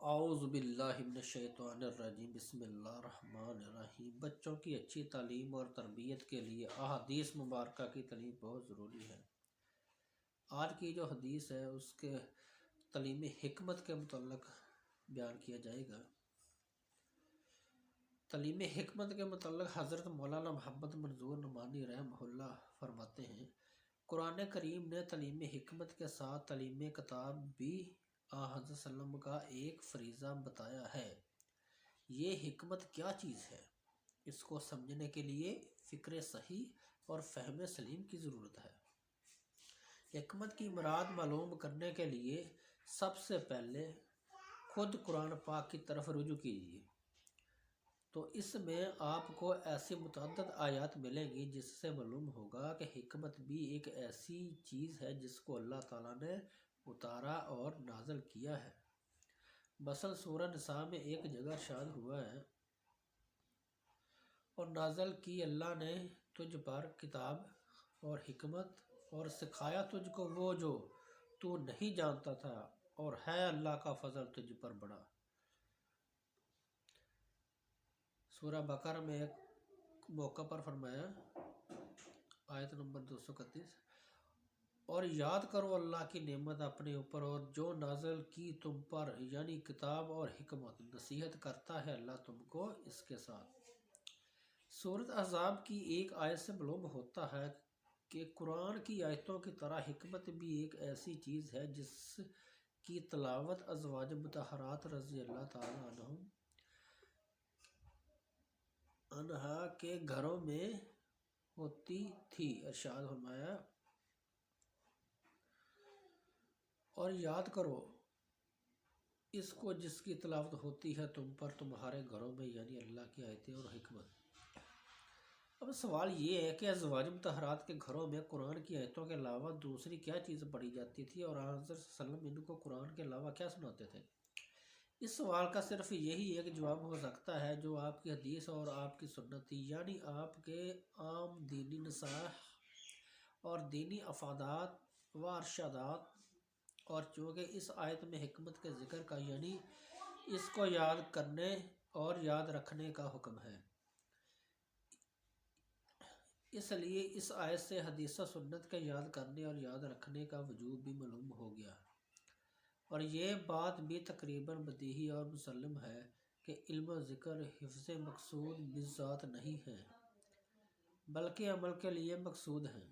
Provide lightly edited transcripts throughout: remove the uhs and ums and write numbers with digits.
اعوذ باللہ من الشیطان الرجیم بسم اللہ الرحمن الرحیم۔ بچوں کی اچھی تعلیم اور تربیت کے لیے احادیث مبارکہ کی تعلیم بہت ضروری ہے۔ آج کی جو حدیث ہے اس کے تعلیم حکمت کے متعلق بیان کیا جائے گا۔ تعلیم حکمت کے متعلق حضرت مولانا محمد منظور نعمانی رحمہ اللہ فرماتے ہیں، قرآن کریم نے تعلیم حکمت کے ساتھ تعلیم کتاب بھی حضرت وسلم کا ایک فریضہ بتایا ہے۔ یہ حکمت کیا چیز ہے؟ اس کو سمجھنے کے لیے فکر صحیح اور فہم سلیم کی ضرورت ہے۔ حکمت کی مراد معلوم کرنے کے لیے سب سے پہلے خود قرآن پاک کی طرف رجوع کیجیے، تو اس میں آپ کو ایسی متعدد آیات ملیں گی جس سے معلوم ہوگا کہ حکمت بھی ایک ایسی چیز ہے جس کو اللہ تعالیٰ نے اتارا اور نازل کیا ہے۔ مثلا سورہ نساء میں ایک جگہ ارشاد ہوا ہے، اور نازل کی اللہ نے تجھ پر کتاب اور حکمت اور سکھایا تجھ کو وہ جو تو نہیں جانتا تھا، اور ہے اللہ کا فضل تجھ پر بڑا۔ سورہ بقرہ میں ایک موقع پر فرمایا، آیت نمبر 231، اور یاد کرو اللہ کی نعمت اپنے اوپر اور جو نازل کی تم پر، یعنی کتاب اور حکمت، نصیحت کرتا ہے اللہ تم کو اس کے ساتھ۔ سورۃ احزاب کی ایک آیت سے معلوم ہوتا ہے کہ قرآن کی آیتوں کی طرح حکمت بھی ایک ایسی چیز ہے جس کی تلاوت ازواج مطہرات رضی اللہ تعالیٰ عنہا کے گھروں میں ہوتی تھی۔ ارشاد فرمایا، اور یاد کرو اس کو جس کی تلاوت ہوتی ہے تم پر تمہارے گھروں میں، یعنی اللہ کی آیتیں اور حکمت۔ اب سوال یہ ہے کہ ازواج مطہرات کے گھروں میں قرآن کی آیتوں کے علاوہ دوسری کیا چیز پڑھی جاتی تھی، اور حضرت صلی اللہ علیہ وسلم ان کو قرآن کے علاوہ کیا سناتے تھے؟ اس سوال کا صرف یہی ایک جواب ہو سکتا ہے جو آپ کی حدیث اور آپ کی سنت تھی، یعنی آپ کے عام دینی نصائح اور دینی افادات و ارشادات۔ اور چونکہ اس آیت میں حکمت کے ذکر کا، یعنی اس کو یاد کرنے اور یاد رکھنے کا حکم ہے، اس لیے اس آیت سے حدیث و سنت کے یاد کرنے اور یاد رکھنے کا وجوب بھی معلوم ہو گیا۔ اور یہ بات بھی تقریباً بدیہی اور مسلم ہے کہ علم و ذکر حفظ مقصود بالذات نہیں ہیں، بلکہ عمل کے لیے مقصود ہیں۔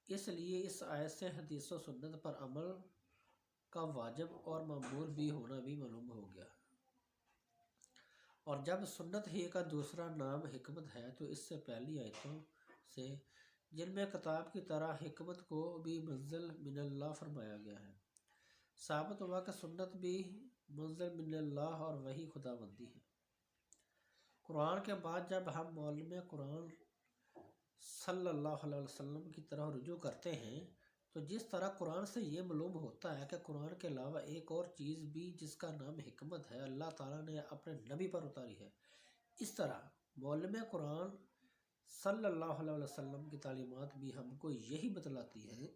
اس لیے اس آیت سے حدیث و سنت پر عمل کا واجب اور مأمور بھی ہونا بھی معلوم ہو گیا۔ اور جب سنت ہی کا دوسرا نام حکمت ہے تو اس سے پہلی آیتوں سے، جن میں کتاب کی طرح حکمت کو بھی منزل من اللہ فرمایا گیا ہے، ثابت ہوا کہ سنت بھی منزل من اللہ اور وحی خداوندی ہے۔ قرآن کے بعد جب ہم معلم قرآن صلی اللہ علیہ وسلم کی طرف رجوع کرتے ہیں تو جس طرح قرآن سے یہ معلوم ہوتا ہے کہ قرآن کے علاوہ ایک اور چیز بھی جس کا نام حکمت ہے اللہ تعالیٰ نے اپنے نبی پر اتاری ہے، اس طرح معلم قرآن صلی اللہ علیہ وسلم کی تعلیمات بھی ہم کو یہی بتلاتی ہیں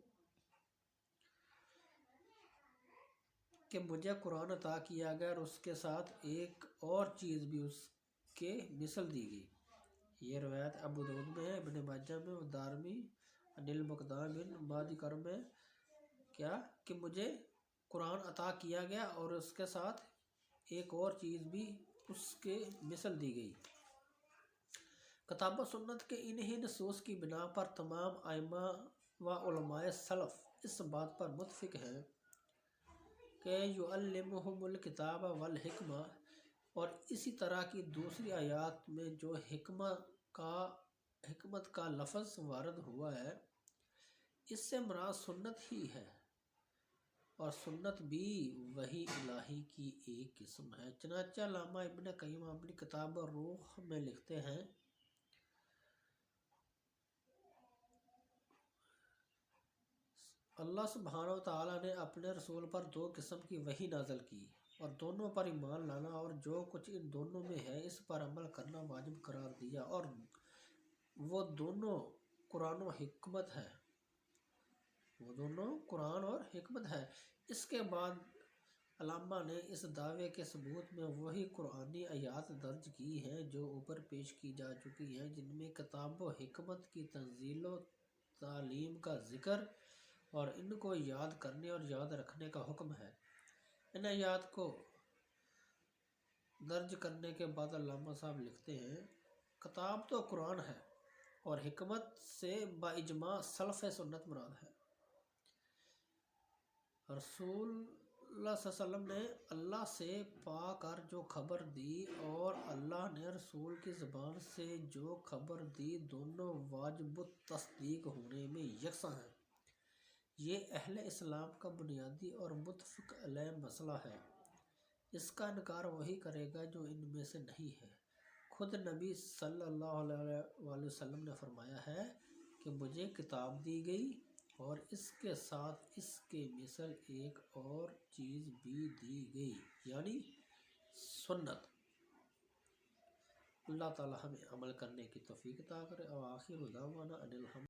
کہ مجھے قرآن عطا کیا گیا اور اس کے ساتھ ایک اور چیز بھی اس کے مثل دی گئی۔ یہ روایت ابو داؤد میں ہے، ابن ماجہ میں، دارمی عن المقدام بن مادی کرم میں، کیا کہ مجھے قرآن عطا کیا گیا اور اس کے ساتھ ایک اور چیز بھی اس کے مثل دی گئی۔ کتاب و سنت کے انہی نصوص کی بنا پر تمام ائمہ و علماء سلف اس بات پر متفق ہیں کہ یعلمہم الکتاب والحکمہ، اور اسی طرح کی دوسری آیات میں جو حکمت کا لفظ وارد ہوا ہے اس سے مراد سنت ہی ہے، اور سنت بھی وحی الہی کی ایک قسم ہے۔ چنانچہ علامہ ابن قیم اپنی کتاب الروح میں لکھتے ہیں، اللہ سبحانہ وتعالیٰ نے اپنے رسول پر دو قسم کی وحی نازل کی، اور دونوں پر ایمان لانا اور جو کچھ ان دونوں میں ہے اس پر عمل کرنا واجب قرار دیا، اور وہ دونوں قرآن و حکمت ہے۔ اس کے بعد علامہ نے اس دعوے کے ثبوت میں وہی قرآنی آیات درج کی ہیں جو اوپر پیش کی جا چکی ہیں، جن میں کتاب و حکمت کی تنزیل و تعلیم کا ذکر اور ان کو یاد کرنے اور یاد رکھنے کا حکم ہے۔ ان آیات کو درج کرنے کے بعد علامہ صاحب لکھتے ہیں، کتاب تو قرآن ہے اور حکمت سے باجماع سلف سنت مراد ہے۔ رسول اللہ صلی اللہ علیہ وسلم نے اللہ سے پا کر جو خبر دی اور اللہ نے رسول کی زبان سے جو خبر دی، دونوں واجب التصدیق ہونے میں یکساں ہیں۔ یہ اہل اسلام کا بنیادی اور متفق علیہ مسئلہ ہے۔ اس کا انکار وہی کرے گا جو ان میں سے نہیں ہے۔ خود نبی صلی اللہ علیہ وآلہ وسلم نے فرمایا ہے کہ مجھے کتاب دی گئی اور اس کے ساتھ اس کے مثل ایک اور چیز بھی دی گئی، یعنی سنت۔ اللہ تعالی ہمیں عمل کرنے کی توفیق عطا کرے۔ وآخر دعوانا ان الحمد